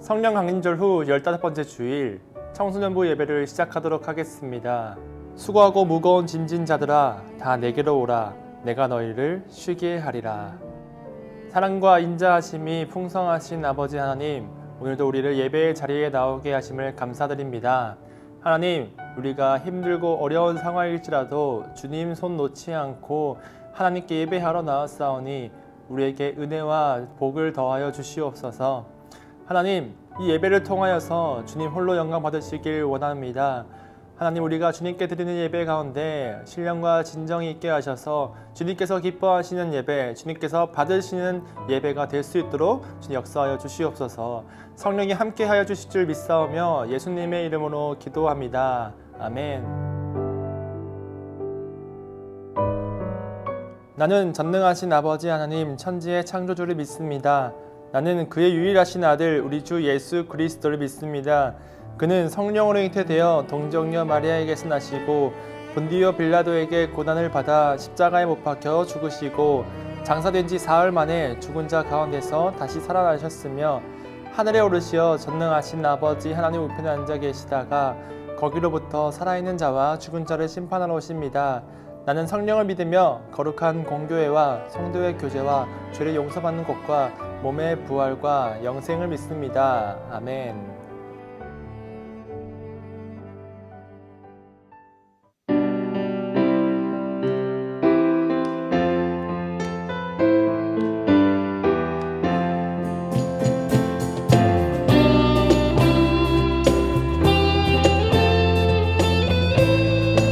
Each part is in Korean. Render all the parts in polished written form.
성령 강림절 후 15번째 주일 청소년부 예배를 시작하도록 하겠습니다. 수고하고 무거운 짐진 자들아 다 내게로 오라. 내가 너희를 쉬게 하리라. 사랑과 인자하심이 풍성하신 아버지 하나님, 오늘도 우리를 예배의 자리에 나오게 하심을 감사드립니다. 하나님, 우리가 힘들고 어려운 상황일지라도 주님 손 놓지 않고 하나님께 예배하러 나왔사오니 우리에게 은혜와 복을 더하여 주시옵소서. 하나님, 이 예배를 통하여서 주님 홀로 영광 받으시길 원합니다. 하나님, 우리가 주님께 드리는 예배 가운데 신령과 진정이 있게 하셔서 주님께서 기뻐하시는 예배, 주님께서 받으시는 예배가 될 수 있도록 주님 역사하여 주시옵소서. 성령이 함께하여 주실 줄 믿사오며 예수님의 이름으로 기도합니다. 아멘. 나는 전능하신 아버지 하나님 천지의 창조주를 믿습니다. 나는 그의 유일하신 아들 우리 주 예수 그리스도를 믿습니다. 그는 성령으로 잉태되어 동정녀 마리아에게서 나시고 본디오 빌라도에게 고난을 받아 십자가에 못 박혀 죽으시고 장사된 지 사흘 만에 죽은 자 가운데서 다시 살아나셨으며 하늘에 오르시어 전능하신 아버지 하나님 우편에 앉아 계시다가 거기로부터 살아있는 자와 죽은 자를 심판하러 오십니다. 나는 성령을 믿으며 거룩한 공교회와 성도의 교제와 죄를 용서받는 것과 몸의 부활과 영생을 믿습니다. 아멘.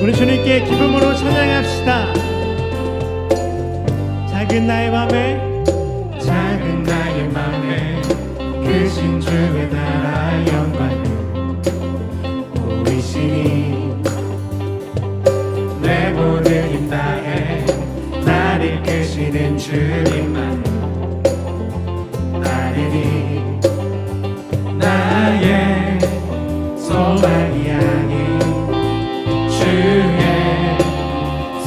우리 주님께 기쁨으로 찬양합시다. 작은 나의 맘에 크신 주의 나라 영광을 보이시니 내 모든 힘 다해 나를 이끄시는 주님만 나르니 나의 소망이 아닌 주의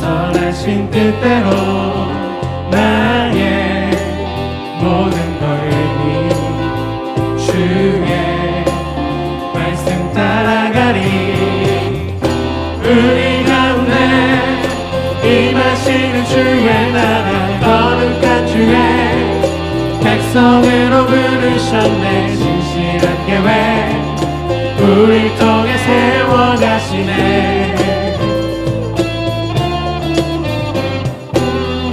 선하신 뜻대로 나의 모든 걸음이 주의 말씀 따라가리. 우리 가운데 임하시는 주의 나라 거룩한 주의 백성으로 부르셨네. 신실한 계획 우리 통해 세워가시네.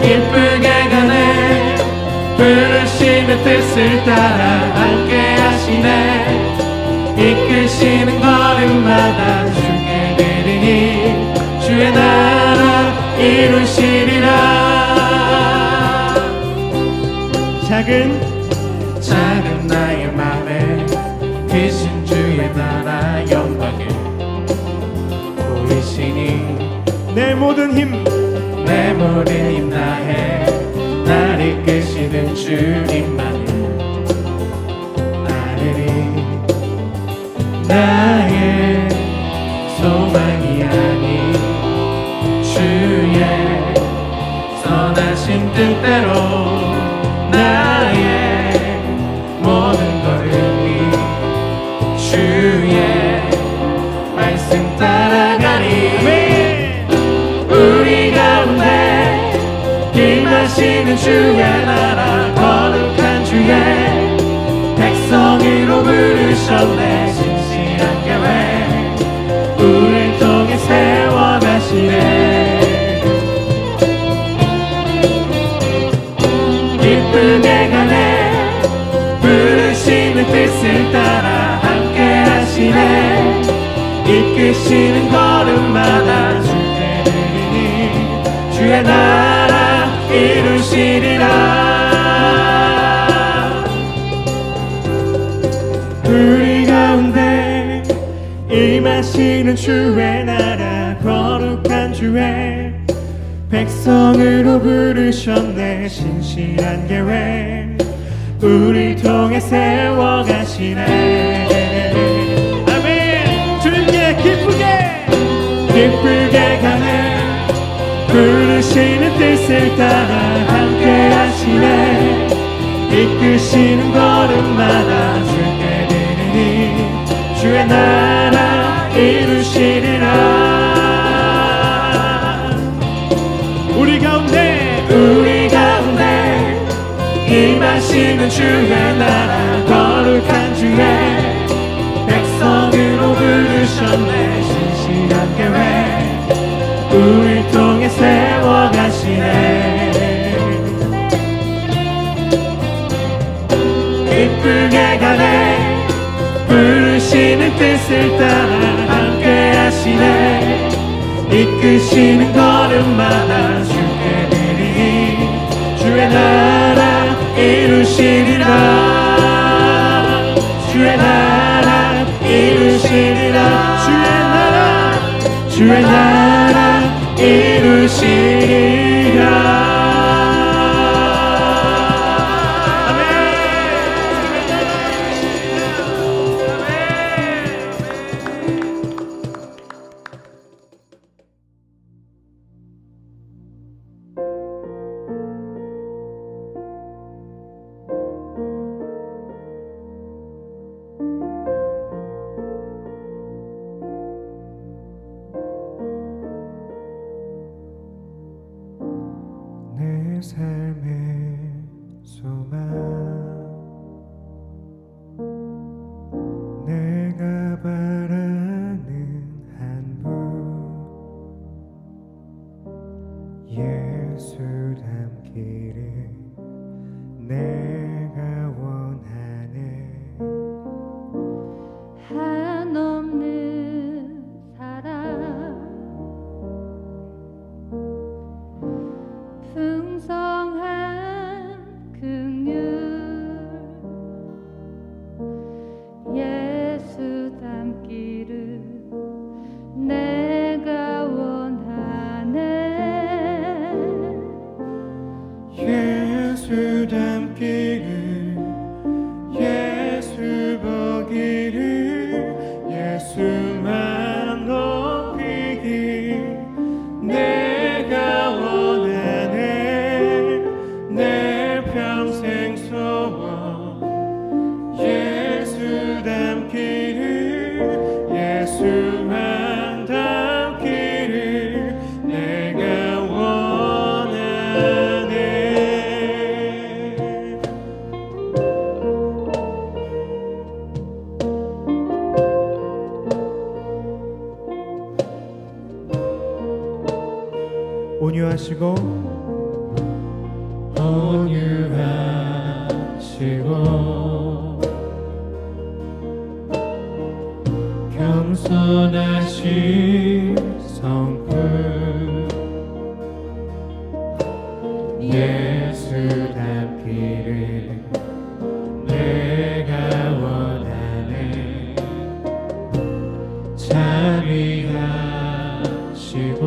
기쁘게 가네. 부르시는 뜻을 따라 함께 하시네. 이끄시는 걸음마다 주께 드리니 주의 나라 이루시리라. 작은 나의 맘에 크신 주의 나라 영광을 보이시니 내 모든 힘 다해 나를 이끄시는 주님만을 나르리. 나의 소망이 아닌 주의 선하신 뜻대로 나의 모든 걸음이 주의 말씀 따라가리. 우리 가운데 임하시는 주의 나라 거룩한 주의 백성으로 부르셨네. 신실한 계획 우리를 통해 세워가시네. 기쁘게 가네. 부르시는 뜻을 따라 함께 하시네. 이끄시는 걸음마다 주께 드리니 주의 나라 이루시리라. 우리 가운데 임하시는 주의 나라 거룩한 주의 백성으로 부르셨네. 신실한 계획 우리 통해 세워가시네. 아멘. 주님께 기쁘게 가네. 부르시는 뜻을 따라 함께 하시네. 이끄시는 걸음마다 주께 주의 나라 이루시리라. 우리 가운데 임하시는 주의 나라 거룩한 주의 백성으로 부르셨네. 신실한 계획 우리 통해 세워가시네. 기쁘게 가네. 부르시는 뜻을 따라 함께 하시네. 이끄시는 걸음마다 주께 드리니 주의 나라 이루시리라. 주의 나라 이루시리라. 주의 나라 이루시리라. 내 삶의 소망 내가 바라는 한 분 예수 닮기를 내가 원하네. 한없는 사랑 풍성한 긍휼 예수 닮기를 내가 원하네. 예수 닮기를 예수 보기를 예수만 높이기 내가 원하네. 내 평생 소원 예수 닮기를 예수만 닮기를 내가 원하네. 온유하시고 겸손하신 성품 예수 닮기를 내가 원하네. 자비하시고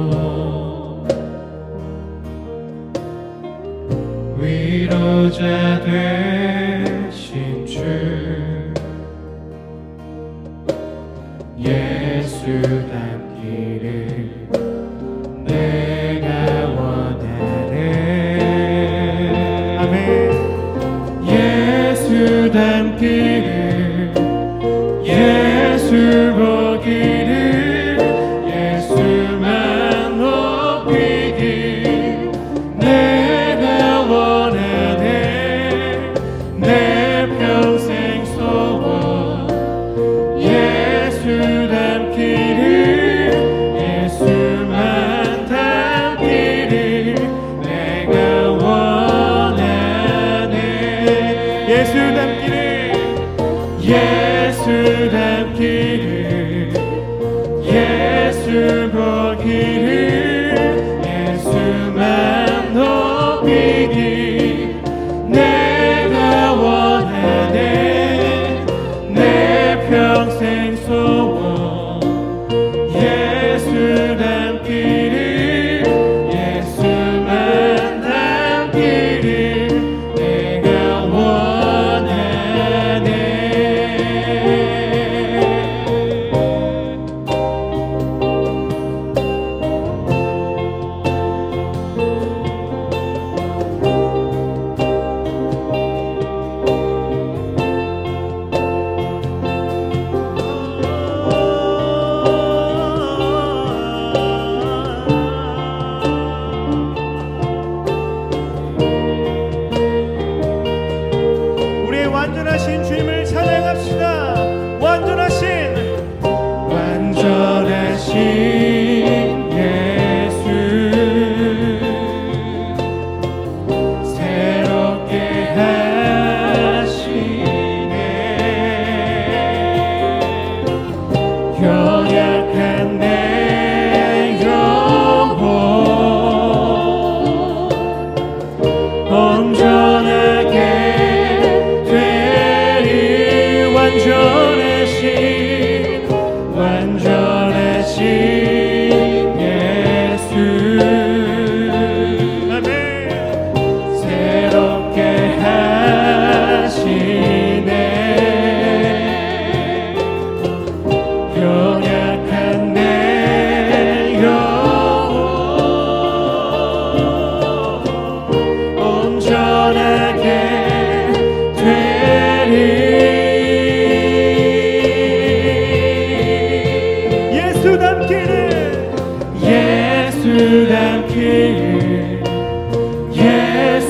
위로자 되신 주 예수 닮기를 내가 원하네. 아멘. 예수 닮기를 예수 보기를 예수만 높이기 내가 원하네. 내 평생 소원 예수 닮기를 예수만 닮기를 내가 원하네. 예수 닮기를 예수 닮기를 예수 보기를 예수만 높이기 내가 원하네. 내 평생 소원 예수 닮기를 예수만 닮기를 내가 원하네.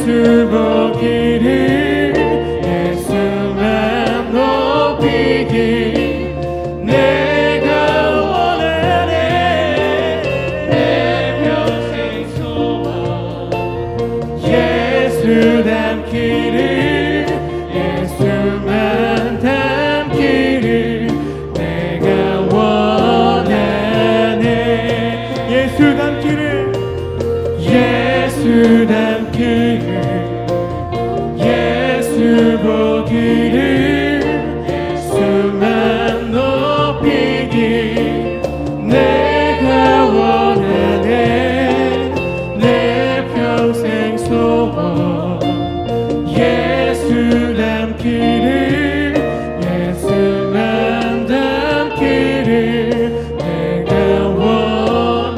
예수 보기를 예수만 높이기 내가 원하네 내 평생 소원 예수 닮기를 예수만 닮기를 내가 원하네 예수 닮기를 예수 닮기를 예수 보기를 예수만 높이기 내가 원하네 내 평생 소원 예수 닮기를 예수만 닮기를 내가 원하네.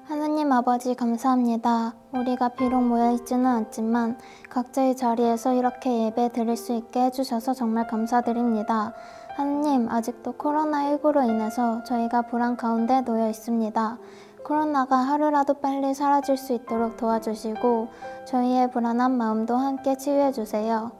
하나님 아버지 감사합니다. 우리가 비록 모여있지는 않지만 각자의 자리에서 이렇게 예배 드릴 수 있게 해주셔서 정말 감사드립니다. 하나님, 아직도 코로나19로 인해서 저희가 불안 가운데 놓여 있습니다. 코로나가 하루라도 빨리 사라질 수 있도록 도와주시고 저희의 불안한 마음도 함께 치유해주세요.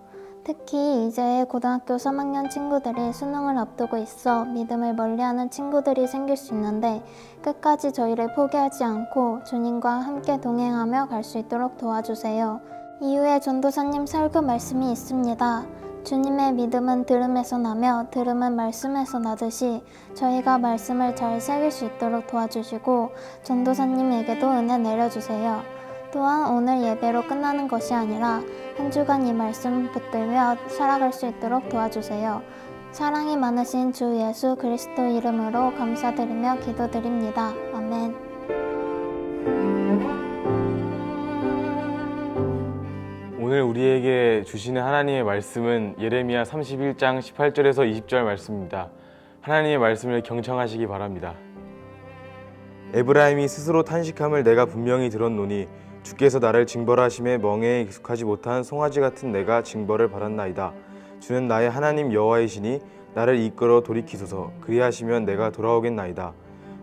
특히 이제 고등학교 3학년 친구들이 수능을 앞두고 있어 믿음을 멀리하는 친구들이 생길 수 있는데 끝까지 저희를 포기하지 않고 주님과 함께 동행하며 갈 수 있도록 도와주세요. 이후에 전도사님 설교 말씀이 있습니다. 주님의 믿음은 들음에서 나며 들음은 말씀에서 나듯이 저희가 말씀을 잘 새길 수 있도록 도와주시고 전도사님에게도 은혜 내려주세요. 또한 오늘 예배로 끝나는 것이 아니라 한 주간 이 말씀 붙들며 살아갈 수 있도록 도와주세요. 사랑이 많으신 주 예수 그리스도 이름으로 감사드리며 기도드립니다. 아멘. 오늘 우리에게 주시는 하나님의 말씀은 예레미야 31장 18절에서 20절 말씀입니다. 하나님의 말씀을 경청하시기 바랍니다. 에브라임이 스스로 탄식함을 내가 분명히 들었노니 주께서 나를 징벌하심에 멍에에 익숙하지 못한 송아지 같은 내가 징벌을 받았나이다. 주는 나의 하나님 여호와이시니 나를 이끌어 돌이키소서. 그리하시면 내가 돌아오겠나이다.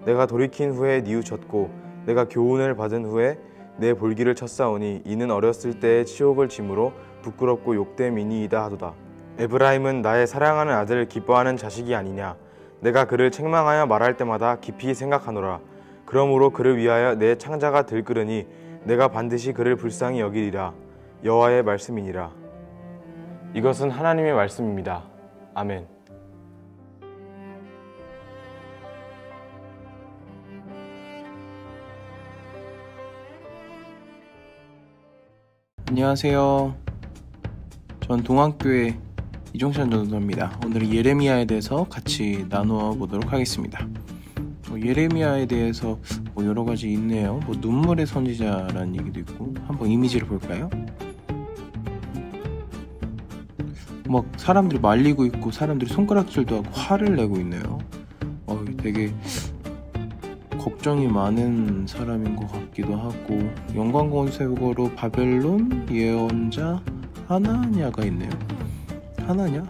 내가 돌이킨 후에 뉘우쳤고 내가 교훈을 받은 후에 내 볼기를 쳤사오니 이는 어렸을 때의 치욕을 짐으로 부끄럽고 욕됨이니이다 하도다. 에브라임은 나의 사랑하는 아들 기뻐하는 자식이 아니냐. 내가 그를 책망하여 말할 때마다 깊이 생각하노라. 그러므로 그를 위하여 내 창자가 들끓으니 내가 반드시 그를 불쌍히 여기리라. 여호와의 말씀이니라. 이것은 하나님의 말씀입니다. 아멘. 안녕하세요. 전 동학교의 이종찬 전도사입니다. 오늘은 예레미야에 대해서 같이 나누어 보도록 하겠습니다. 예레미야에 대해서 여러 가지 있네요. 눈물의 선지자라는 얘기도 있고, 한번 이미지를 볼까요? 막 사람들이 말리고 있고 사람들이 손가락질도 하고 화를 내고 있네요. 되게 걱정이 많은 사람인 것 같기도 하고, 영광권세우고로 바벨론 예언자 하나냐가 있네요. 하나냐?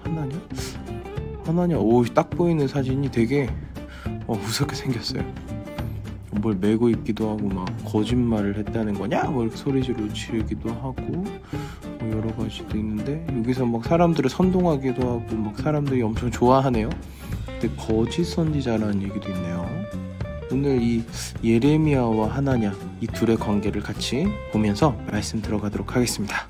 오, 딱 보이는 사진이 되게 무섭게 생겼어요. 뭘 메고 있기도 하고 막 거짓말을 했다는 거냐? 뭐 이렇게 소리질로 지르기도 하고 여러 가지도 있는데, 여기서 막 사람들을 선동하기도 하고 막 사람들이 엄청 좋아하네요. 근데 거짓 선지자라는 얘기도 있네요. 오늘 이 예레미야와 하나냐, 이 둘의 관계를 같이 보면서 말씀 들어가도록 하겠습니다.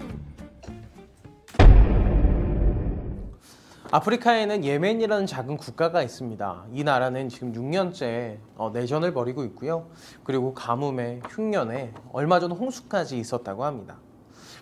아프리카에는 예멘이라는 작은 국가가 있습니다. 이 나라는 지금 6년째 내전을 벌이고 있고요. 그리고 가뭄에 흉년에 얼마 전 홍수까지 있었다고 합니다.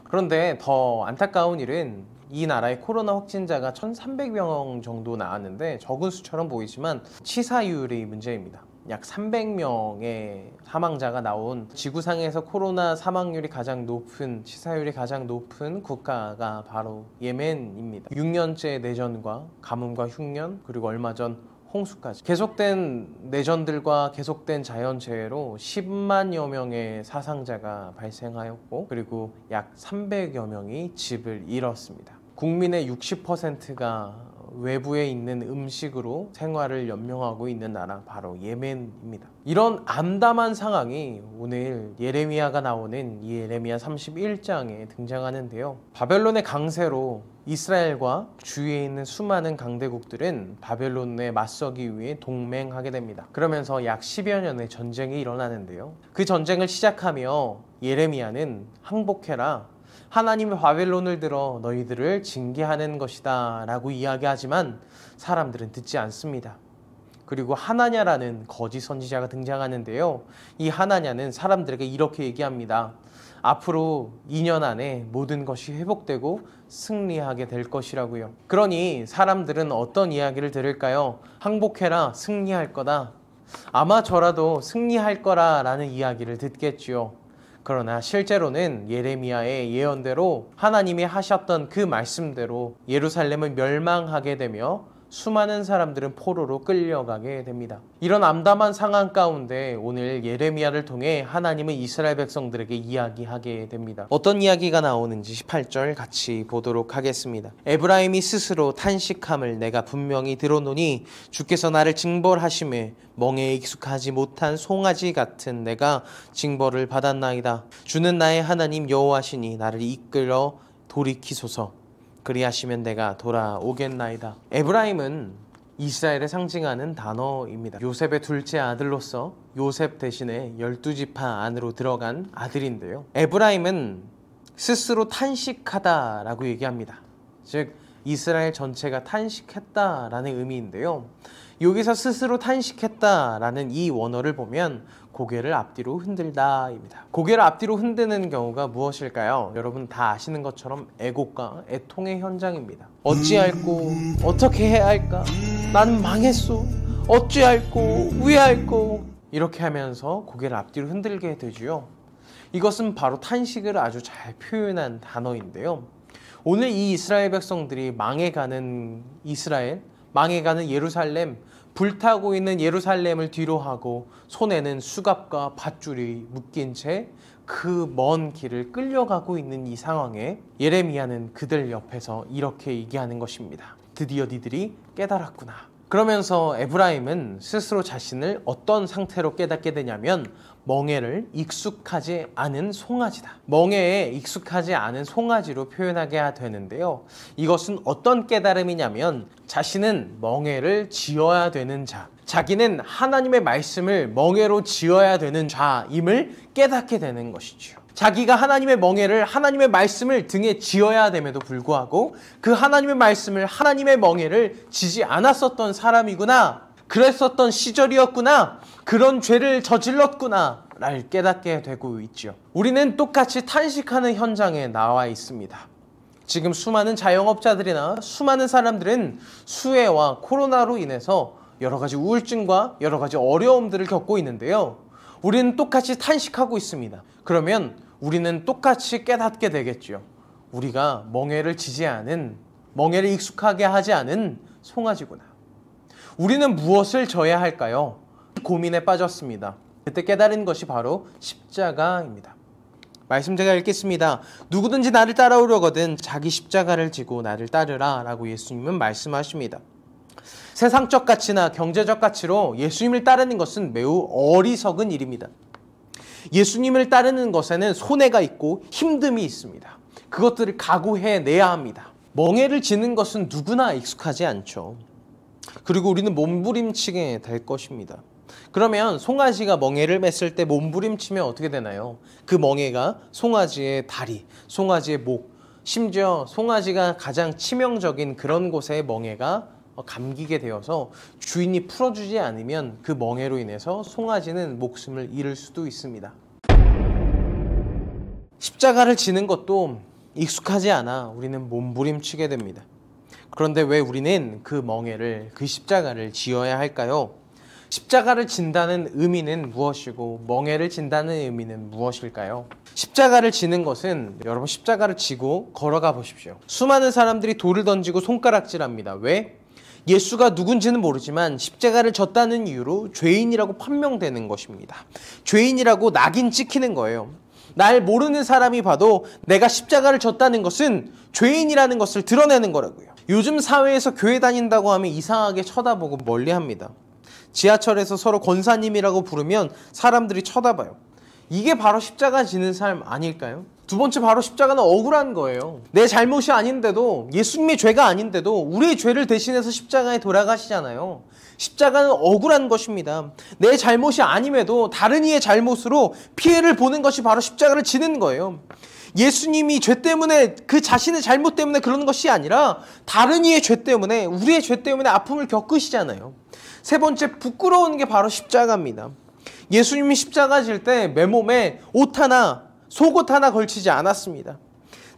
그런데 더 안타까운 일은 이 나라의 코로나 확진자가 1,300명 정도 나왔는데 적은 수처럼 보이지만 치사율이 문제입니다. 약 300명의 사망자가 나온 지구상에서 코로나 사망률이 가장 높은, 치사율이 가장 높은 국가가 바로 예멘입니다. 6년째 내전과 가뭄과 흉년, 그리고 얼마 전 홍수까지 계속된 내전들과 계속된 자연재해로 10만여 명의 사상자가 발생하였고 그리고 약 300여 명이 집을 잃었습니다. 국민의 60%가 외부에 있는 음식으로 생활을 연명하고 있는 나라 바로 예멘입니다. 이런 암담한 상황이 오늘 예레미야가 나오는 이 예레미야 31장에 등장하는데요. 바벨론의 강세로 이스라엘과 주위에 있는 수많은 강대국들은 바벨론에 맞서기 위해 동맹하게 됩니다. 그러면서 약 10여 년의 전쟁이 일어나는데요. 그 전쟁을 시작하며 예레미야는 항복해라, 하나님의 바벨론을 들어 너희들을 징계하는 것이다 라고 이야기하지만 사람들은 듣지 않습니다. 그리고 하나냐라는 거짓 선지자가 등장하는데요. 이 하나냐는 사람들에게 이렇게 얘기합니다. 앞으로 2년 안에 모든 것이 회복되고 승리하게 될 것이라고요. 그러니 사람들은 어떤 이야기를 들을까요? 항복해라, 승리할 거다. 아마 저라도 승리할 거라라는 이야기를 듣겠지요. 그러나 실제로는 예레미야의 예언대로 하나님이 하셨던 그 말씀대로 예루살렘은 멸망하게 되며 수많은 사람들은 포로로 끌려가게 됩니다. 이런 암담한 상황 가운데 오늘 예레미야를 통해 하나님은 이스라엘 백성들에게 이야기하게 됩니다. 어떤 이야기가 나오는지 18절 같이 보도록 하겠습니다. 에브라임이 스스로 탄식함을 내가 분명히 들어노니 주께서 나를 징벌하심에 멍에에 익숙하지 못한 송아지 같은 내가 징벌을 받았나이다. 주는 나의 하나님 여호와시니 나를 이끌어 돌이키소서. 그리하시면 내가 돌아오겠나이다. 에브라임은 이스라엘을 상징하는 단어입니다. 요셉의 둘째 아들로서 요셉 대신에 12지파 안으로 들어간 아들인데요. 에브라임은 스스로 탄식하다라고 얘기합니다. 즉 이스라엘 전체가 탄식했다라는 의미인데요. 여기서 스스로 탄식했다라는 이 원어를 보면 고개를 앞뒤로 흔들다입니다. 고개를 앞뒤로 흔드는 경우가 무엇일까요? 여러분 다 아시는 것처럼 애곡과 애통의 현장입니다. 어찌할꼬, 어떻게 해야 할까? 나는 망했소. 어찌할꼬, 왜할꼬? 이렇게 하면서 고개를 앞뒤로 흔들게 되지요. 이것은 바로 탄식을 아주 잘 표현한 단어인데요. 오늘 이 이스라엘 백성들이 망해가는 이스라엘, 망해가는 예루살렘, 불타고 있는 예루살렘을 뒤로하고 손에는 수갑과 밧줄이 묶인 채 그 먼 길을 끌려가고 있는 이 상황에 예레미야는 그들 옆에서 이렇게 얘기하는 것입니다. 드디어 니들이 깨달았구나. 그러면서 에브라임은 스스로 자신을 어떤 상태로 깨닫게 되냐면 멍에를 익숙하지 않은 송아지다. 멍에에 익숙하지 않은 송아지로 표현하게 되는데요. 이것은 어떤 깨달음이냐면 자신은 멍에를 지어야 되는 자, 자기는 하나님의 말씀을 멍에로 지어야 되는 자임을 깨닫게 되는 것이죠. 자기가 하나님의 멍에를, 하나님의 말씀을 등에 지어야 됨에도 불구하고 그 하나님의 말씀을, 하나님의 멍에를 지지 않았었던 사람이구나, 그랬었던 시절이었구나, 그런 죄를 저질렀구나 를 깨닫게 되고 있죠. 우리는 똑같이 탄식하는 현장에 나와 있습니다. 지금 수많은 자영업자들이나 수많은 사람들은 수해와 코로나로 인해서 여러 가지 우울증과 여러 가지 어려움들을 겪고 있는데요. 우리는 똑같이 탄식하고 있습니다. 그러면 우리는 똑같이 깨닫게 되겠죠. 우리가 멍에를 지지 않은, 멍에를 익숙하게 하지 않은 송아지구나. 우리는 무엇을 져야 할까요? 고민에 빠졌습니다. 그때 깨달은 것이 바로 십자가입니다. 말씀 제가 읽겠습니다. 누구든지 나를 따라오려거든 자기 십자가를 지고 나를 따르라 라고 예수님은 말씀하십니다. 세상적 가치나 경제적 가치로 예수님을 따르는 것은 매우 어리석은 일입니다. 예수님을 따르는 것에는 손해가 있고 힘듦이 있습니다. 그것들을 각오해내야 합니다. 멍에를 지는 것은 누구나 익숙하지 않죠. 그리고 우리는 몸부림치게 될 것입니다. 그러면 송아지가 멍에를 맸을 때 몸부림치면 어떻게 되나요? 그 멍에가 송아지의 다리, 송아지의 목, 심지어 송아지가 가장 치명적인 그런 곳에 멍에가 감기게 되어서 주인이 풀어주지 않으면 그 멍에로 인해서 송아지는 목숨을 잃을 수도 있습니다. 십자가를 지는 것도 익숙하지 않아 우리는 몸부림치게 됩니다. 그런데 왜 우리는 그 멍에를, 그 십자가를 지어야 할까요? 십자가를 진다는 의미는 무엇이고 멍에를 진다는 의미는 무엇일까요? 십자가를 지는 것은, 여러분 십자가를 지고 걸어가 보십시오. 수많은 사람들이 돌을 던지고 손가락질합니다. 왜? 예수가 누군지는 모르지만 십자가를 졌다는 이유로 죄인이라고 판명되는 것입니다. 죄인이라고 낙인 찍히는 거예요. 날 모르는 사람이 봐도 내가 십자가를 졌다는 것은 죄인이라는 것을 드러내는 거라고요. 요즘 사회에서 교회 다닌다고 하면 이상하게 쳐다보고 멀리합니다. 지하철에서 서로 권사님이라고 부르면 사람들이 쳐다봐요. 이게 바로 십자가 지는 삶 아닐까요? 두 번째, 바로 십자가는 억울한 거예요. 내 잘못이 아닌데도, 예수님의 죄가 아닌데도 우리의 죄를 대신해서 십자가에 돌아가시잖아요. 십자가는 억울한 것입니다. 내 잘못이 아님에도 다른 이의 잘못으로 피해를 보는 것이 바로 십자가를 지는 거예요. 예수님이 죄 때문에, 그 자신의 잘못 때문에 그러는 것이 아니라 다른 이의 죄 때문에, 우리의 죄 때문에 아픔을 겪으시잖아요. 세 번째, 부끄러운 게 바로 십자가입니다. 예수님이 십자가 질 때 맨몸에 옷 하나, 속옷 하나 걸치지 않았습니다.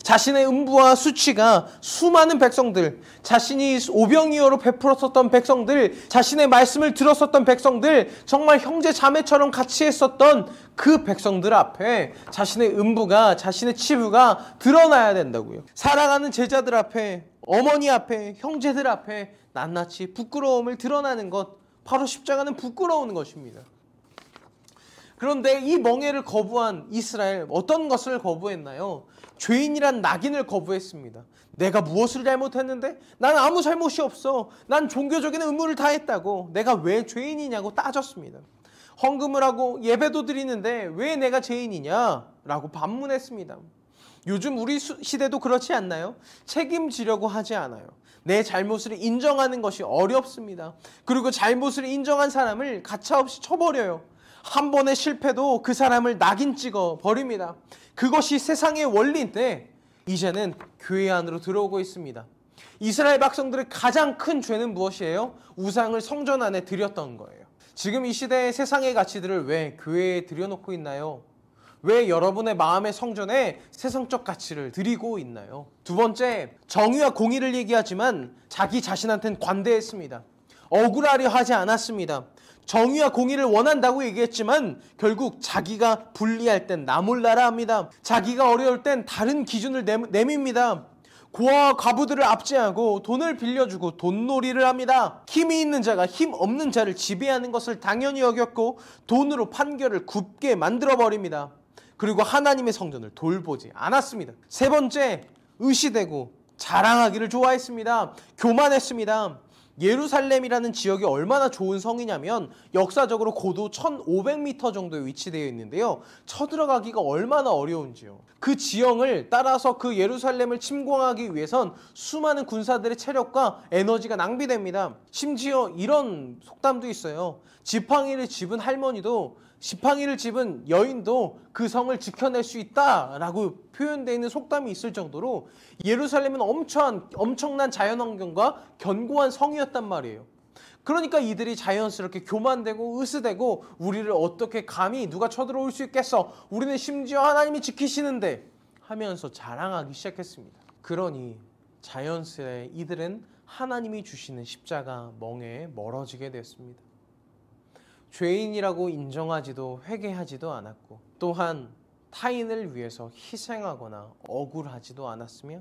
자신의 음부와 수치가 수많은 백성들, 자신이 오병이어로 베풀었었던 백성들, 자신의 말씀을 들었었던 백성들, 정말 형제 자매처럼 같이 했었던 그 백성들 앞에 자신의 음부가, 자신의 치부가 드러나야 된다고요. 사랑하는 제자들 앞에, 어머니 앞에, 형제들 앞에 낱낱이 부끄러움을 드러나는 것, 바로 십자가는 부끄러운 것입니다. 그런데 이 멍에를 거부한 이스라엘, 어떤 것을 거부했나요? 죄인이란 낙인을 거부했습니다. 내가 무엇을 잘못했는데? 난 아무 잘못이 없어. 난 종교적인 의무를 다했다고. 내가 왜 죄인이냐고 따졌습니다. 헌금을 하고 예배도 드리는데 왜 내가 죄인이냐? 라고 반문했습니다. 요즘 우리 시대도 그렇지 않나요? 책임지려고 하지 않아요. 내 잘못을 인정하는 것이 어렵습니다. 그리고 잘못을 인정한 사람을 가차없이 쳐버려요. 한 번의 실패도 그 사람을 낙인 찍어 버립니다. 그것이 세상의 원리인데 이제는 교회 안으로 들어오고 있습니다. 이스라엘 백성들의 가장 큰 죄는 무엇이에요? 우상을 성전 안에 드렸던 거예요. 지금 이 시대의 세상의 가치들을 왜 교회에 들여놓고 있나요? 왜 여러분의 마음의 성전에 세상적 가치를 드리고 있나요? 두 번째, 정의와 공의를 얘기하지만 자기 자신한테는 관대했습니다. 억울하려 하지 않았습니다. 정의와 공의를 원한다고 얘기했지만 결국 자기가 불리할 땐 나 몰라라 합니다. 자기가 어려울 땐 다른 기준을 내밉니다. 고아와 과부들을 압제하고 돈을 빌려주고 돈놀이를 합니다. 힘이 있는 자가 힘 없는 자를 지배하는 것을 당연히 여겼고 돈으로 판결을 굽게 만들어버립니다. 그리고 하나님의 성전을 돌보지 않았습니다. 세 번째, 의시되고 자랑하기를 좋아했습니다. 교만했습니다. 예루살렘이라는 지역이 얼마나 좋은 성이냐면 역사적으로 고도 1500m 정도에 위치되어 있는데요. 쳐들어가기가 얼마나 어려운지요. 그 지형을 따라서 그 예루살렘을 침공하기 위해선 수많은 군사들의 체력과 에너지가 낭비됩니다. 심지어 이런 속담도 있어요. 지팡이를 집은 할머니도, 지팡이를 집은 여인도 그 성을 지켜낼 수 있다라고 표현되어 있는 속담이 있을 정도로 예루살렘은 엄청난 자연환경과 견고한 성이었단 말이에요. 그러니까 이들이 자연스럽게 교만되고 으스대고 우리를 어떻게 감히 누가 쳐들어올 수 있겠어? 우리는 심지어 하나님이 지키시는데 하면서 자랑하기 시작했습니다. 그러니 자연스레 이들은 하나님이 주시는 십자가 멍에 멀어지게 됐습니다. 죄인이라고 인정하지도 회개하지도 않았고 또한 타인을 위해서 희생하거나 억울하지도 않았으며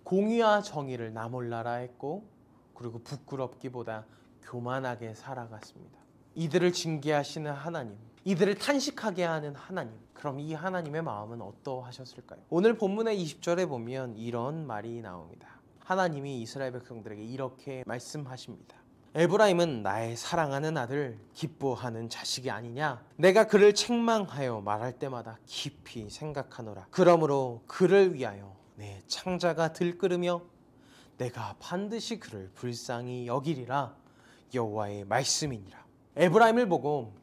공의와 정의를 나 몰라라 했고 그리고 부끄럽기보다 교만하게 살아갔습니다. 이들을 징계하시는 하나님, 이들을 탄식하게 하는 하나님, 그럼 이 하나님의 마음은 어떠하셨을까요? 오늘 본문의 20절에 보면 이런 말이 나옵니다. 하나님이 이스라엘 백성들에게 이렇게 말씀하십니다. 에브라임은 나의 사랑하는 아들, 기뻐하는 자식이 아니냐? 내가 그를 책망하여 말할 때마다 깊이 생각하노라. 그러므로 그를 위하여 내 창자가 들끓으며 내가 반드시 그를 불쌍히 여기리라. 여호와의 말씀이니라. 에브라임을 보고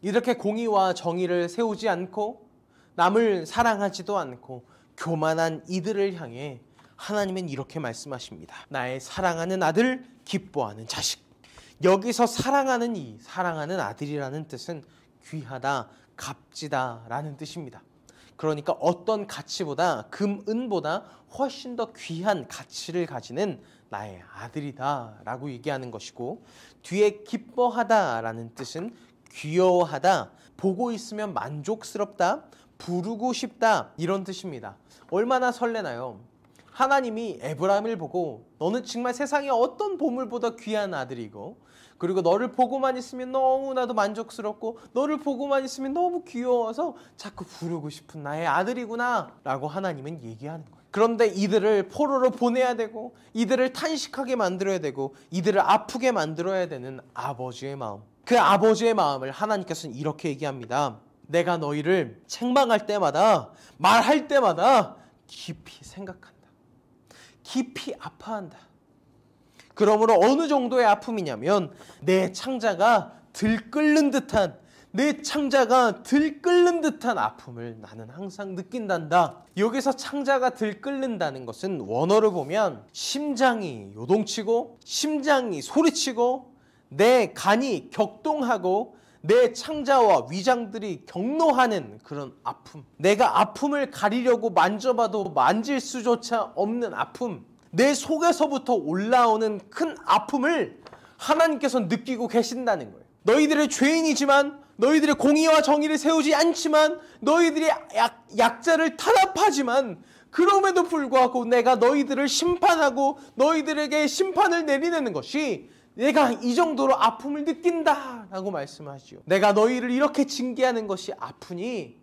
이렇게 공의와 정의를 세우지 않고 남을 사랑하지도 않고 교만한 이들을 향해 하나님은 이렇게 말씀하십니다. 나의 사랑하는 아들, 기뻐하는 자식. 여기서 사랑하는 이, 사랑하는 아들이라는 뜻은 귀하다, 값지다 라는 뜻입니다. 그러니까 어떤 가치보다, 금, 은보다 훨씬 더 귀한 가치를 가지는 나의 아들이다 라고 얘기하는 것이고, 뒤에 기뻐하다 라는 뜻은 귀여워하다, 보고 있으면 만족스럽다, 부르고 싶다 이런 뜻입니다. 얼마나 설레나요? 하나님이 에브라임을 보고 너는 정말 세상에 어떤 보물보다 귀한 아들이고, 그리고 너를 보고만 있으면 너무나도 만족스럽고 너를 보고만 있으면 너무 귀여워서 자꾸 부르고 싶은 나의 아들이구나 라고 하나님은 얘기하는 거예요. 그런데 이들을 포로로 보내야 되고, 이들을 탄식하게 만들어야 되고, 이들을 아프게 만들어야 되는 아버지의 마음, 그 아버지의 마음을 하나님께서는 이렇게 얘기합니다. 내가 너희를 책망할 때마다, 말할 때마다 깊이 생각한다. 깊이 아파한다. 그러므로 어느 정도의 아픔이냐면 내 창자가 들끓는 듯한, 내 창자가 들끓는 듯한 아픔을 나는 항상 느낀단다. 여기서 창자가 들끓는다는 것은 원어를 보면 심장이 요동치고, 심장이 소리치고, 내 간이 격동하고, 내 창자와 위장들이 경노하는 그런 아픔, 내가 아픔을 가리려고 만져봐도 만질 수조차 없는 아픔, 내 속에서부터 올라오는 큰 아픔을 하나님께서 느끼고 계신다는 거예요. 너희들의 죄인이지만, 너희들의 공의와 정의를 세우지 않지만, 너희들이 약자를 탄압하지만, 그럼에도 불구하고 내가 너희들을 심판하고 너희들에게 심판을 내리는 것이 내가 이 정도로 아픔을 느낀다 라고 말씀하시죠. 내가 너희를 이렇게 징계하는 것이 아프니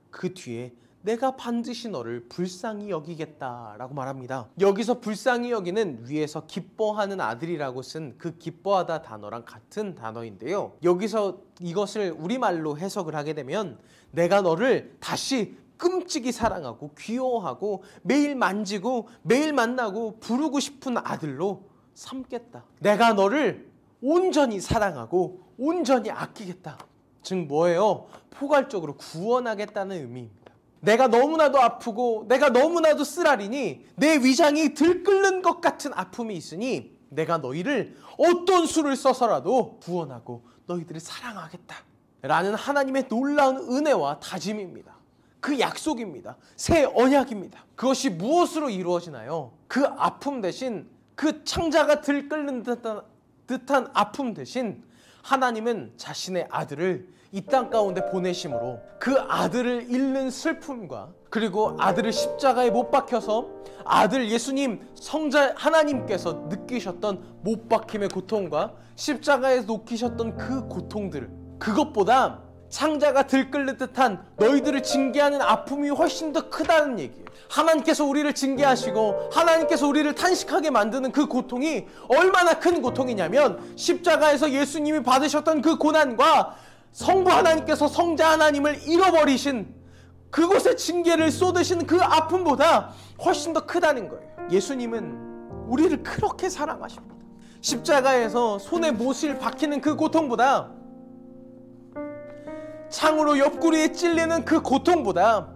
그 뒤에 내가 반드시 너를 불쌍히 여기겠다 라고 말합니다. 여기서 불쌍히 여기는 위에서 기뻐하는 아들이라고 쓴 그 기뻐하다 단어랑 같은 단어인데요, 여기서 이것을 우리말로 해석을 하게 되면 내가 너를 다시 끔찍이 사랑하고 귀여워하고 매일 만지고 매일 만나고 부르고 싶은 아들로 삼겠다. 내가 너를 온전히 사랑하고 온전히 아끼겠다. 즉 뭐예요? 포괄적으로 구원하겠다는 의미입니다. 내가 너무나도 아프고 내가 너무나도 쓰라리니 내 위장이 들끓는 것 같은 아픔이 있으니 내가 너희를 어떤 수를 써서라도 구원하고 너희들을 사랑하겠다 라는 하나님의 놀라운 은혜와 다짐입니다. 그 약속입니다. 새 언약입니다. 그것이 무엇으로 이루어지나요? 그 아픔 대신, 그 창자가 들끓는 듯한 아픔 대신 하나님은 자신의 아들을 이 땅 가운데 보내심으로 그 아들을 잃는 슬픔과, 그리고 아들을 십자가에 못 박혀서 아들 예수님 성자 하나님께서 느끼셨던 못 박힘의 고통과 십자가에 놓기셨던 그 고통들을, 그것보다 창자가 들끓는 듯한 너희들을 징계하는 아픔이 훨씬 더 크다는 얘기예요. 하나님께서 우리를 징계하시고 하나님께서 우리를 탄식하게 만드는 그 고통이 얼마나 큰 고통이냐면, 십자가에서 예수님이 받으셨던 그 고난과 성부 하나님께서 성자 하나님을 잃어버리신 그곳에 징계를 쏟으신 그 아픔보다 훨씬 더 크다는 거예요. 예수님은 우리를 그렇게 사랑하십니다. 십자가에서 손에 못을 박히는 그 고통보다, 창으로 옆구리에 찔리는 그 고통보다,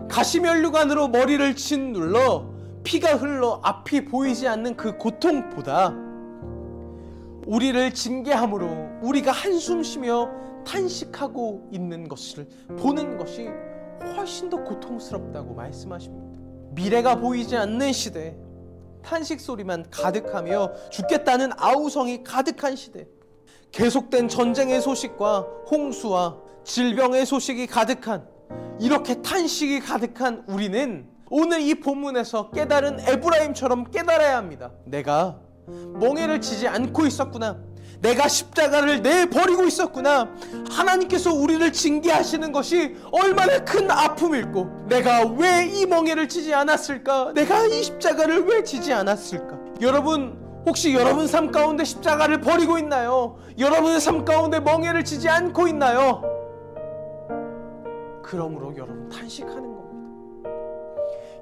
가시면류관으로 머리를 짓눌러 피가 흘러 앞이 보이지 않는 그 고통보다 우리를 징계함으로 우리가 한숨 쉬며 탄식하고 있는 것을 보는 것이 훨씬 더 고통스럽다고 말씀하십니다. 미래가 보이지 않는 시대, 탄식 소리만 가득하며 죽겠다는 아우성이 가득한 시대, 계속된 전쟁의 소식과 홍수와 질병의 소식이 가득한, 이렇게 탄식이 가득한 우리는 오늘 이 본문에서 깨달은 에브라임처럼 깨달아야 합니다. 내가 멍에를 치지 않고 있었구나. 내가 십자가를 내버리고 있었구나. 하나님께서 우리를 징계하시는 것이 얼마나 큰 아픔일꼬. 내가 왜 이 멍에를 치지 않았을까? 내가 이 십자가를 왜 지지 않았을까? 여러분, 혹시 여러분 삶 가운데 십자가를 버리고 있나요? 여러분의 삶 가운데 멍에를 치지 않고 있나요? 그러므로 여러분 탄식하는 겁니다.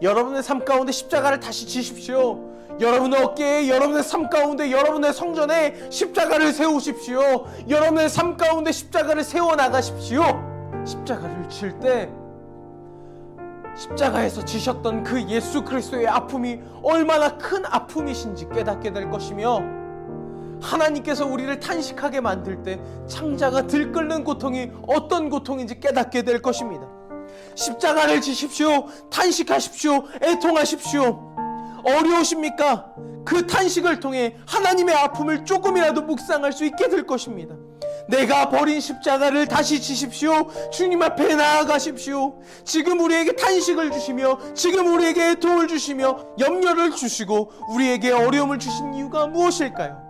여러분의 삶 가운데 십자가를 다시 지십시오. 여러분의 어깨에, 여러분의 삶 가운데, 여러분의 성전에 십자가를 세우십시오. 여러분의 삶 가운데 십자가를 세워나가십시오. 십자가를 질 때 십자가에서 지셨던 그 예수 그리스도의 아픔이 얼마나 큰 아픔이신지 깨닫게 될 것이며, 하나님께서 우리를 탄식하게 만들 때 창자가 들끓는 고통이 어떤 고통인지 깨닫게 될 것입니다. 십자가를 지십시오. 탄식하십시오. 애통하십시오. 어려우십니까? 그 탄식을 통해 하나님의 아픔을 조금이라도 묵상할 수 있게 될 것입니다. 내가 버린 십자가를 다시 지십시오. 주님 앞에 나아가십시오. 지금 우리에게 탄식을 주시며, 지금 우리에게 도움을 주시며, 염려를 주시고 우리에게 어려움을 주신 이유가 무엇일까요?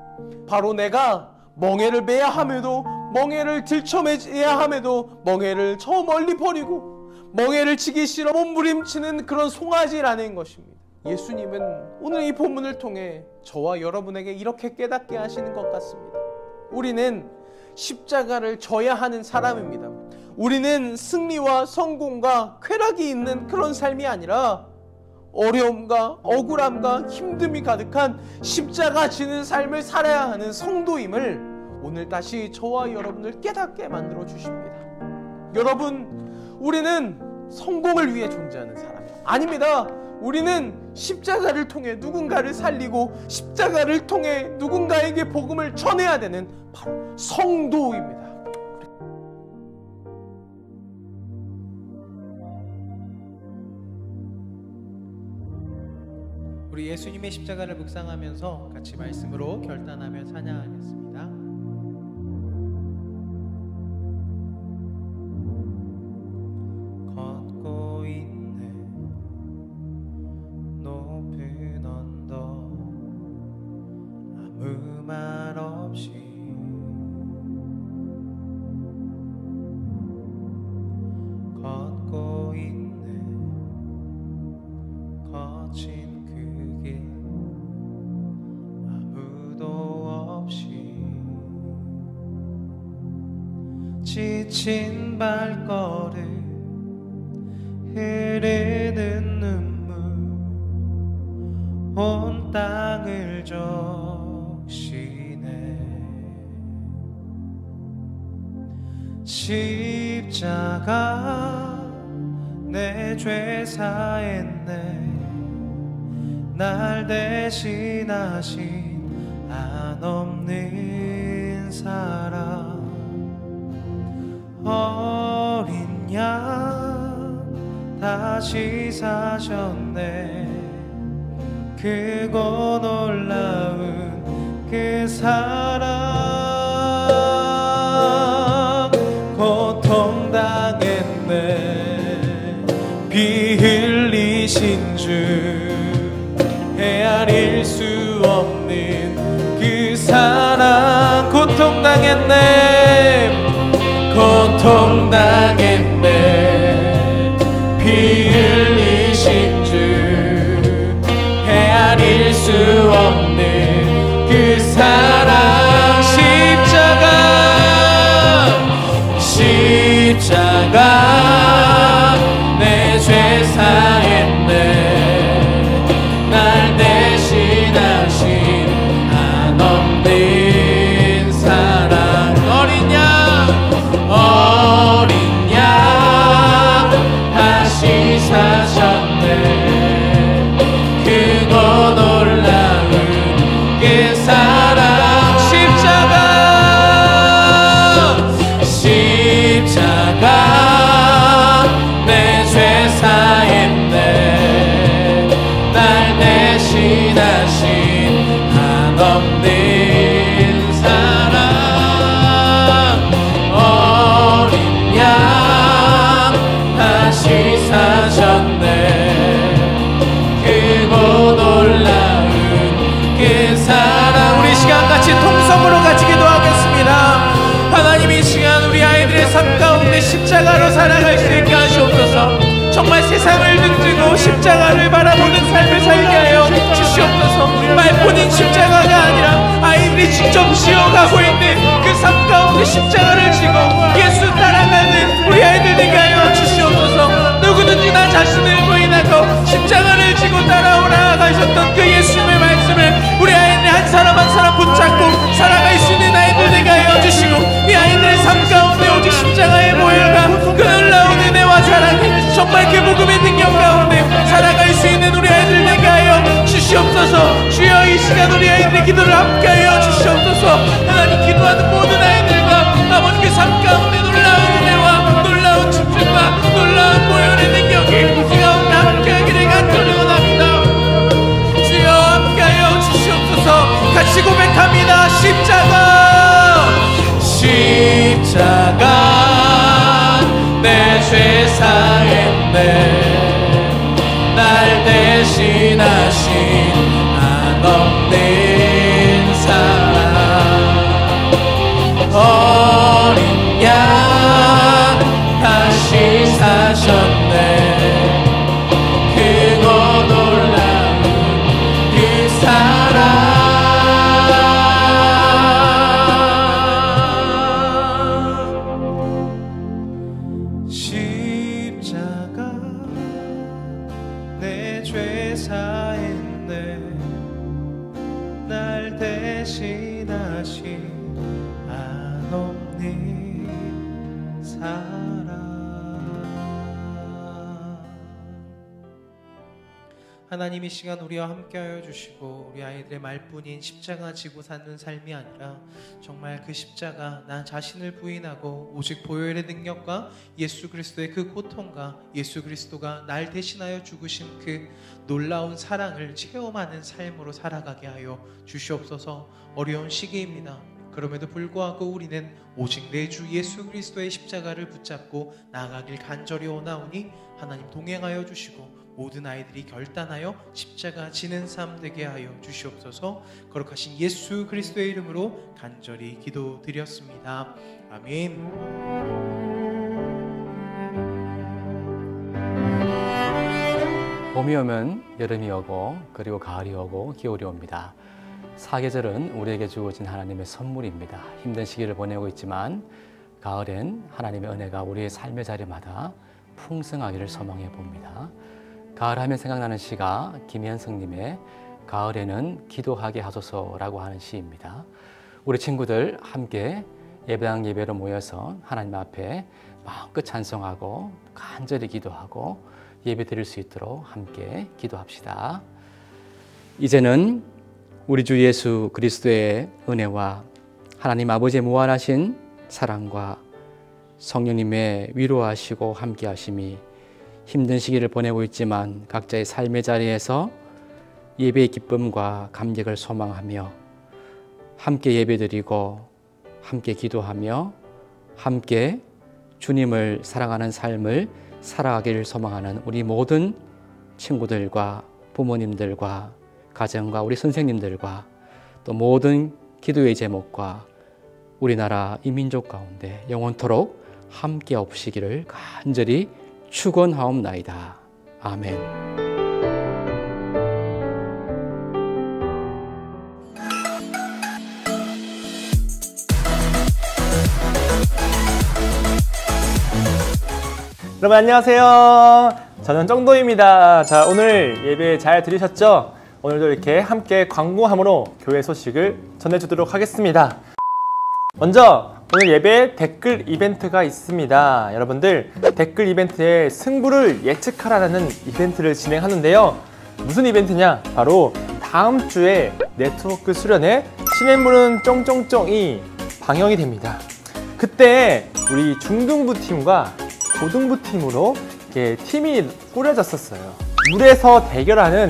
바로 내가 멍에를 매야 함에도, 멍에를 들쳐매야 함에도 멍에를 저 멀리 버리고 멍에를 치기 싫어 몸부림치는 그런 송아지라는 것입니다. 예수님은 오늘 이 본문을 통해 저와 여러분에게 이렇게 깨닫게 하시는 것 같습니다. 우리는 십자가를 져야 하는 사람입니다. 우리는 승리와 성공과 쾌락이 있는 그런 삶이 아니라 어려움과 억울함과 힘듦이 가득한 십자가 지는 삶을 살아야 하는 성도임을 오늘 다시 저와 여러분을 깨닫게 만들어 주십니다. 여러분, 우리는 성공을 위해 존재하는 사람이 아닙니다. 우리는 십자가를 통해 누군가를 살리고 십자가를 통해 누군가에게 복음을 전해야 되는 바로 성도입니다. 우리 예수님의 십자가를 묵상하면서 같이 말씀으로 결단하며 찬양하겠습니다. 걷고 있네 높은 언덕 아무 말 없이 걷고 있네 거친 지친 발걸음 흐르는 눈물 온 땅을 적시네 십자가 내 죄 사했네 날 대신하신 한없는 사랑 어린 양 다시 사셨네 크고 놀라운 그 사랑 고통당했네 피 흘리신 주 헤아릴 수 없는 그 사랑 고통당했네 고통당했네 피 흘리신 주 헤아릴 수 없는 그 사랑 십자가 내 죄 사했네 날 대신하신 한없는 사랑 어린 양 다시 사셨네 크고 놀라운 그 사랑 십자가 내 죄 사했네 날 대신하신 한없는 사랑 어린 양 다시 사셨네 크고 놀라운 그 사랑 우리 시간같이 통성으로 같이 기도하겠습니다. 하나님 이 시간 우리 아이들의 삶 가운데 십자가로 살아갈 수 있게 하시옵소서. 정말 세상을 등지고 십자가를 바라보는 삶을 살게 하여 주시옵소서. 말뿐인 십자가가 아니라 아이들이 직접 지어가고 있는 그 삶 가운데 십자가를 지고 예수 따라가는 우리 아이들 되게 하여 주시옵소서. 누구든지 나 자신을 부인하고 십자가를 지고 따라오라 하셨던 그 예수님의 말씀을 우리 아이들이 한 사람 한 사람 붙잡고 살아갈 수 있는 아이들 되게 하여 주시고 이 아이들의 삶 가운데 오직 십자가의 보혈과 그 놀라운 은혜와 사랑이 정말 그 복음의 능력 가운데 살아갈 수 있는 우리 아이들 되게 하여 주시옵소서. 주여 이 시간 우리 아이들의 기도를 함께하여 주시옵소서. 하나님 기도하는 모든 아이들과 아버지 그 삶 가운데 놀라운 은혜와 놀라운 집중과 놀라운 보혈의 능력이 그 가운데 함께하기를 간절히 원합니다. 주여 함께하여 주시옵소서. 같이 고백합니다. 십자가 십자가 내 죄 사인데 날 대신하신 한없는 사랑. 하나님 이 시간 우리와 함께하여 주시고 우리 아이들의 말뿐인 십자가 지고 사는 삶이 아니라 정말 그 십자가 나 자신을 부인하고 오직 보혈의 능력과 예수 그리스도의 그 고통과 예수 그리스도가 날 대신하여 죽으신 그 놀라운 사랑을 체험하는 삶으로 살아가게 하여 주시옵소서. 어려운 시기입니다. 그럼에도 불구하고 우리는 오직 내 주 예수 그리스도의 십자가를 붙잡고 나아가길 간절히 원하오니 하나님 동행하여 주시고 모든 아이들이 결단하여 십자가 지는 삶 되게 하여 주시옵소서. 거룩하신 예수 그리스도의 이름으로 간절히 기도드렸습니다. 아멘. 봄이 오면 여름이 오고 그리고 가을이 오고 겨울이 옵니다. 사계절은 우리에게 주어진 하나님의 선물입니다. 힘든 시기를 보내고 있지만 가을엔 하나님의 은혜가 우리의 삶의 자리마다 풍성하기를 소망해 봅니다. 가을 하면 생각나는 시가 김현성님의 가을에는 기도하게 하소서라고 하는 시입니다. 우리 친구들 함께 예배당 예배로 모여서 하나님 앞에 마음껏 찬송하고 간절히 기도하고 예배 드릴 수 있도록 함께 기도합시다. 이제는 우리 주 예수 그리스도의 은혜와 하나님 아버지의 무한하신 사랑과 성령님의 위로하시고 함께 하심이 힘든 시기를 보내고 있지만 각자의 삶의 자리에서 예배의 기쁨과 감격을 소망하며 함께 예배드리고 함께 기도하며 함께 주님을 사랑하는 삶을 살아가기를 소망하는 우리 모든 친구들과 부모님들과 가정과 우리 선생님들과 또 모든 기도의 제목과 우리나라 이 민족 가운데 영원토록 함께 없으시기를 간절히 축원하옵나이다. 아멘. 여러분 안녕하세요. 저는 정도입니다. 자, 오늘 예배 잘 들으셨죠? 오늘도 이렇게 함께 광고함으로 교회 소식을 전해주도록 하겠습니다. 먼저 오늘 예배 댓글 이벤트가 있습니다. 여러분들 댓글 이벤트에 승부를 예측하라는 이벤트를 진행하는데요. 무슨 이벤트냐? 바로 다음 주에 네트워크 수련회 시냇물은 쫑쫑쫑이 방영이 됩니다. 그때 우리 중등부 팀과 고등부 팀으로 이렇게 팀이 꾸려졌었어요. 물에서 대결하는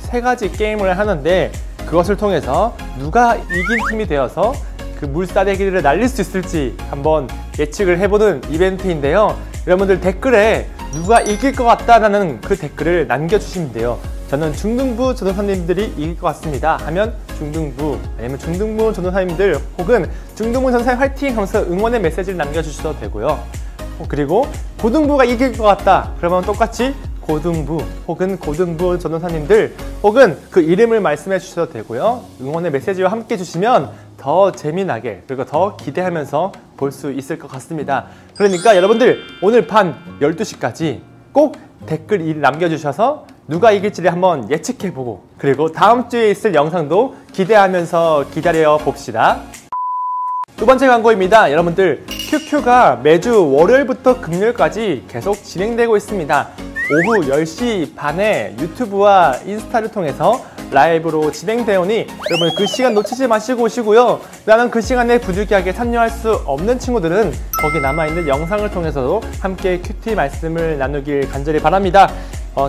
3가지 게임을 하는데 그것을 통해서 누가 이긴 팀이 되어서 그 물싸대기를 날릴 수 있을지 한번 예측을 해보는 이벤트인데요. 여러분들 댓글에 누가 이길 것 같다라는 그 댓글을 남겨주시면 돼요. 저는 중등부 전도사님들이 이길 것 같습니다 하면 중등부, 아니면 중등부 전도사님들 혹은 중등부 전도사님 화이팅 하면서 응원의 메시지를 남겨주셔도 되고요. 그리고 고등부가 이길 것 같다 그러면 똑같이 고등부 혹은 고등부 전도사님들 혹은 그 이름을 말씀해 주셔도 되고요. 응원의 메시지와 함께 주시면 더 재미나게 그리고 더 기대하면서 볼 수 있을 것 같습니다. 그러니까 여러분들 오늘 밤 12시까지 꼭 댓글 남겨주셔서 누가 이길지를 한번 예측해보고 그리고 다음 주에 있을 영상도 기대하면서 기다려 봅시다. 두 번째 광고입니다. 여러분들 QQ가 매주 월요일부터 금요일까지 계속 진행되고 있습니다. 오후 10시 반에 유튜브와 인스타를 통해서 라이브로 진행되오니 여러분 그 시간 놓치지 마시고 오시고요. 나는 그 시간에 부득이하게 참여할 수 없는 친구들은 거기 남아있는 영상을 통해서도 함께 큐티 말씀을 나누길 간절히 바랍니다.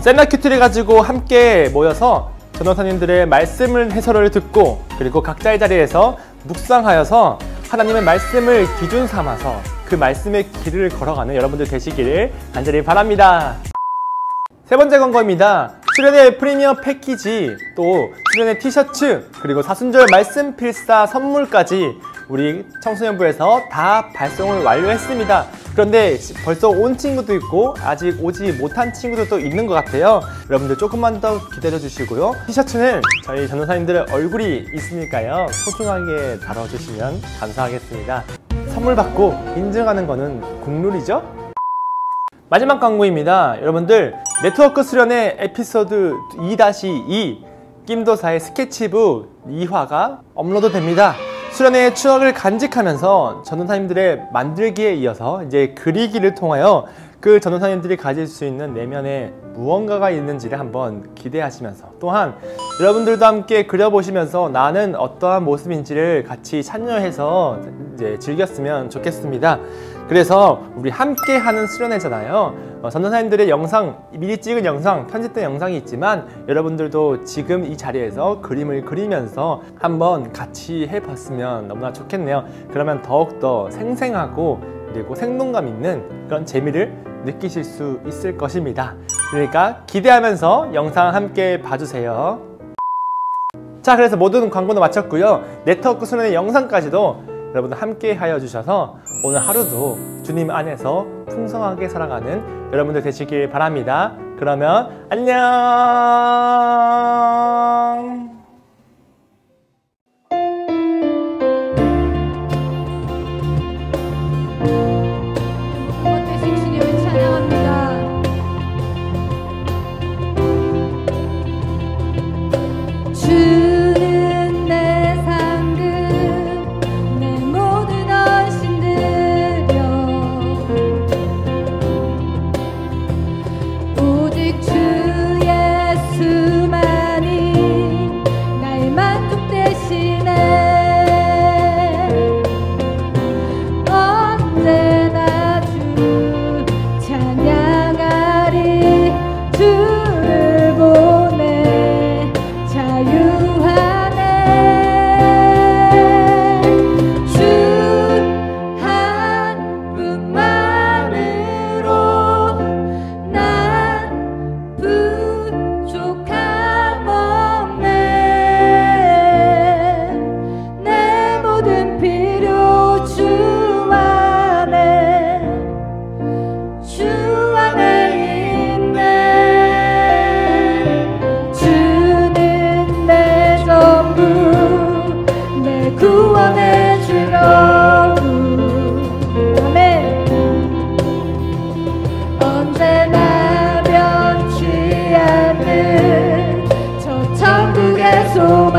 셀라 큐티를 가지고 함께 모여서 전도사님들의 말씀을 해설을 듣고 그리고 각자의 자리에서 묵상하여서 하나님의 말씀을 기준 삼아서 그 말씀의 길을 걸어가는 여러분들 되시기를 간절히 바랍니다. 세 번째 광고입니다. 수련회 프리미엄 패키지, 또 수련회 티셔츠, 그리고 사순절 말씀 필사 선물까지 우리 청소년부에서 다 발송을 완료했습니다. 그런데 벌써 온 친구도 있고 아직 오지 못한 친구들도 있는 것 같아요. 여러분들 조금만 더 기다려 주시고요. 티셔츠는 저희 전도사님들의 얼굴이 있으니까요. 소중하게 다뤄주시면 감사하겠습니다. 선물 받고 인증하는 거는 국룰이죠? 마지막 광고입니다. 여러분들 네트워크 수련회 에피소드 2-2 낌도사의 스케치북 2화가 업로드 됩니다. 수련회의 추억을 간직하면서 전도사님들의 만들기에 이어서 이제 그리기를 통하여 그 전도사님들이 가질 수 있는 내면에 무언가가 있는지를 한번 기대하시면서, 또한 여러분들도 함께 그려보시면서 나는 어떠한 모습인지를 같이 참여해서 이제 즐겼으면 좋겠습니다. 그래서 우리 함께 하는 수련회잖아요. 전도사님들의 영상, 미리 찍은 영상, 편집된 영상이 있지만 여러분들도 지금 이 자리에서 그림을 그리면서 한번 같이 해봤으면 너무나 좋겠네요. 그러면 더욱더 생생하고 그리고 생동감 있는 그런 재미를 느끼실 수 있을 것입니다. 그러니까 기대하면서 영상 함께 봐주세요. 자, 그래서 모든 광고도 마쳤고요. 네트워크 수련회 영상까지도 여러분들 함께 하여 주셔서 오늘 하루도 주님 안에서 풍성하게 살아가는 여러분들 되시길 바랍니다. 그러면 안녕. 한번 되신 주님을 찬양합니다. 주는 내 상급, 내 모든 헌신 드려 오직 주 예수만이 나의 만족 되시네. 언제나 주 찬양하리. 주를 보내 자유하네. 주 한 분만으로 난 부족함 없네. 내 모든 필요 주 안에 있네. 주는 내 전부, 내 구원의 주여구. 아멘. 언제나 변치 않는 저 천국의 소망